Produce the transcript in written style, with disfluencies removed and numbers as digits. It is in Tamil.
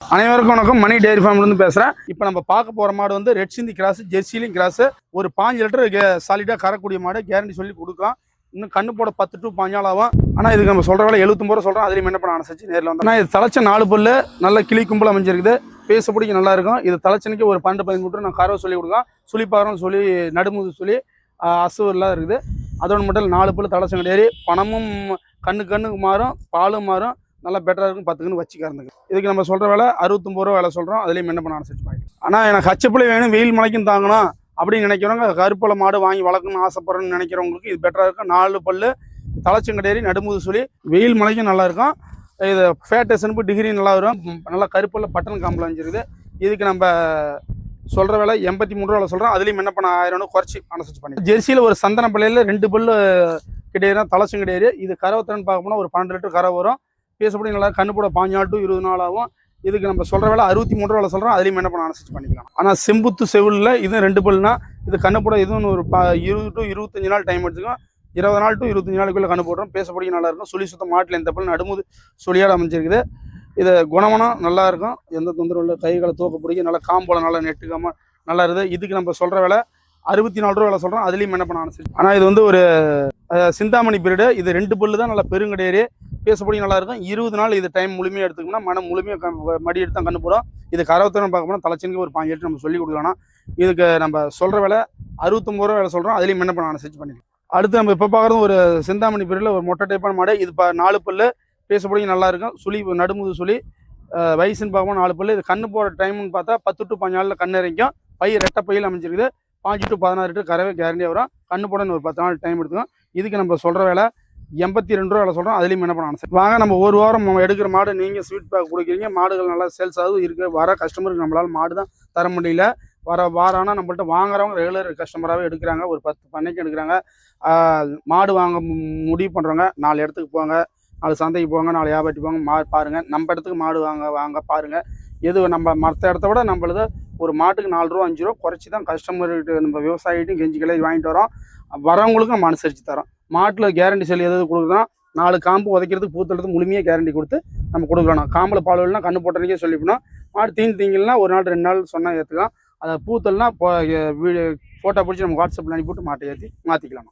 அனைவருக்கும் வணக்கம். மணி டெய்ரி ஃபார்ம்லேருந்து பேசுகிறேன். இப்போ நம்ம பார்க்க போகிற மாடு வந்து ரெட் சிந்தி கிராஸ், ஜெர்சிலிங் கிராஸ். ஒரு 5 லிட்டர் சாலிடாக கறக்கூடிய மாடு. கேரண்டி சொல்லி கொடுக்கலாம். இன்னும் கண்ணு போட 10 to 15 ஆகும். ஆனால் இதுக்கு நம்ம சொல்கிற வேலை 79 ரூபா சொல்கிறோம். அதுலேயும் என்ன பண்ண அனுசரிச்சு நேரில் வந்து. ஆனால் இது தலைச்ச 4 பல்லு நல்ல கிளி கும்பல் அமைஞ்சிருக்குது. பேச பிடிக்க நல்லா இருக்கும். இது தலைச்சனுக்கு ஒரு 12-15 லிட்டர் நான் கறவை சொல்லி கொடுக்கலாம். சுழிப்பாரம் சொல்லி நடுமுது சொல்லி அசுவெல்லாம் இருக்குது. அதோட மட்டும் 4 பல்லு தலைச்சங்க டேரி. பணமும் கண்ணுக்கு மாறும், பாலும் மாறும். நல்லா பெட்டராக இருக்கும். 10 கன்று வச்சு கறந்துக்கு. இதுக்கு நம்ம சொல்கிற வேலை 69 ரூபா வேலை சொல்கிறோம். அதுலேயும் என்ன பண்ண அனுசரிச்சு வாங்கிக்கலாம். ஆனால் எனக்கு ஹச்சப்பிள்ளை வேணும், வெயில் மலைக்கும் தாங்கணும் அப்படின்னு நினைக்கிறவங்க, கருப்பலை மாடு வாங்கி வளர்க்கணும்னு ஆசைப்படுறேன்னு நினைக்கிறவங்களுக்கு இது பெட்டராக இருக்கும். 4 பல்லு தலைச்சங்கடேரி நடுமுது சொல்லி வெயில் மலைக்கும் நல்லா இருக்கும். இது ஃபேட்டேஷனுக்கு டிகிரி நல்லா வரும். நல்லா கருப்பல்ல பட்டன் காம்பில் வந்துருக்குது. இதுக்கு நம்ம சொல்கிற வேலை 83 ரூபா சொல்கிறோம். அதுலேயும் என்ன பண்ண 1000 குறைச்சி அனுசரிச்சு பண்ணி. ஜெர்சியில் ஒரு சந்தன பள்ளியில் 2 பல்லு கிடையாது தலைச்சங்கடேரி. இது கறவை திறன் பார்க்க போனால் ஒரு 12 லிட்டர் கறவை வரும். பேசப்படி நல்லா கண்ணு போட 15 to 20 நாள் ஆகும். இதுக்கு நம்ம சொல்கிற வேலை 63 ரூபா சொல்கிறோம். அதுலேயும் என்ன பண்ண அனுசரிச்சு பண்ணிக்கலாம். ஆனால் செம்புத்து செவிலில் இது 2 பல்லுனா இது கண்ணு போட இதுவும் ஒரு 20 to 25 நாள் டைம் எடுத்துக்கும். 20 நாள் to 25 நாளுக்குள்ளே கண்ணு போடுறோம். பேசப்படி நல்லா இருக்கும். சுழி சுத்தம் மாட்டில் எந்த பல்லு நடுமுது சுழியாட அமைஞ்சிருக்குது. இது குணமனம் நல்லா இருக்கும். எந்த தொந்தரவு இல்லை. கைகளை தூக்க பிடிக்க நல்லா காம்போல நல்லா நெட்டுக்காமல் நல்லா இருக்குது. இதுக்கு நம்ம சொல்கிற வேலை 64 ரூபா சொல்கிறோம். அதுலேயும் என்ன பண்ண அனுசரிச்சு. ஆனால் இது வந்து ஒரு சிந்தாமணி பீரியடு. இது 2 பல்லு தான் நல்லா பெருங்கடையேறி. பேசப்படி நல்லா இருக்கும். 20 நாள் இது டைம் முழுமையாக எடுத்துக்கோம்னா மனம் முழுமையாக மடி எடுத்து தான் கண்ணு போடும். இது கறவத்தனம் பார்க்க போனால் தலைச்சனுக்கு ஒரு 5 லிட்டர் நம்ம சொல்லி கொடுக்கலாம். இதுக்கு நம்ம சொல்கிற வேலை 69 ரூபா வேலை சொல்கிறோம். அதுலேயும் என்ன பண்ண அனுசரிச்சு பண்ணிக்கலாம். அடுத்து நம்ம இப்போ பார்க்குறது ஒரு சிந்தாமணி பீரியடில் ஒரு மொட்டை டைப்பான மாடு. இது 4 பல்லு பேசப்படி நல்லா இருக்கும். சுழி நடுமுது சுழி வயசுன்னு பார்க்கும்போது 4 பல்லு. இது கண்ணு போகிற டைம்னு பார்த்தா 10 to 15 நாளில் கண்ணு இறக்கும். பை ரெட்டை பையில் அமைஞ்சிருக்குது. 5 to 16 லிட்டர் கறவை கேரண்டியாக வரும். கண்ணு போட ஒரு 10 நாள் டைம் எடுத்துக்கும். இதுக்கு நம்ம சொல்கிற வேலை 82 ரூபா வேலை சொல்கிறோம். அதுலேயும் என்ன பண்ண அனுசரிச்சு வாங்க. நம்ம ஒரு வாரம் எடுக்கிற மாடு நீங்கள் ஸ்வீட் பேக் கொடுக்குறீங்க. மாடுகள் நல்லா சேல்ஸ் ஆகுது. இருக்கிற வர கஸ்டமருக்கு நம்மளால் மாடு தான் தர முடியல. வாரம் ஆனால் நம்மள்ட்ட வாங்குறவங்க ரெகுலர் கஸ்டமராகவே எடுக்கிறாங்க. ஒரு 10 பண்ணைக்கு எடுக்கிறாங்க. மாடு வாங்க முடிவு பண்ணுறவங்க 4 இடத்துக்கு போங்க, 4 சந்தைக்கு போங்க, 4 வியாபாரி போங்க, பாருங்கள். நம்ம இடத்துக்கு மாடு வாங்க பாருங்கள். எது நம்ம மற்ற இடத்த விட நம்மளது ஒரு மாட்டுக்கு 4 ரூபா 5 ரூபா குறைச்சி தான் கஸ்டமர்கிட்ட நம்ம விவசாயிகிட்டையும் கெஞ்சி கிளை வாங்கிட்டு வரோம். வரவங்களுக்கும் நம்ம அனுசரித்து தரோம். மாட்டில் கேரண்டி செல் எதாவது கொடுக்குறோம். 4 காம்பு உதைக்கிறதுக்கு பூத்தெடுத்து முழுமையாக கேரண்டி கொடுத்து நம்ம கொடுக்கலாம். காம்பில் பால் இல்லைனா கண்ணு போட்டனைக்கே சொல்லிவிடணும். மாடு தீங்கலைன்னா 1 நாள் 2 நாள் சொன்னால் ஏற்றுக்கலாம். அதை பூத்தல்னா ஃபோட்டோ பிடிச்சி நம்ம வாட்ஸ்அப்பில் அனுப்பிவிட்டு மாட்டை ஏற்றி மாற்றிக்கலாம்.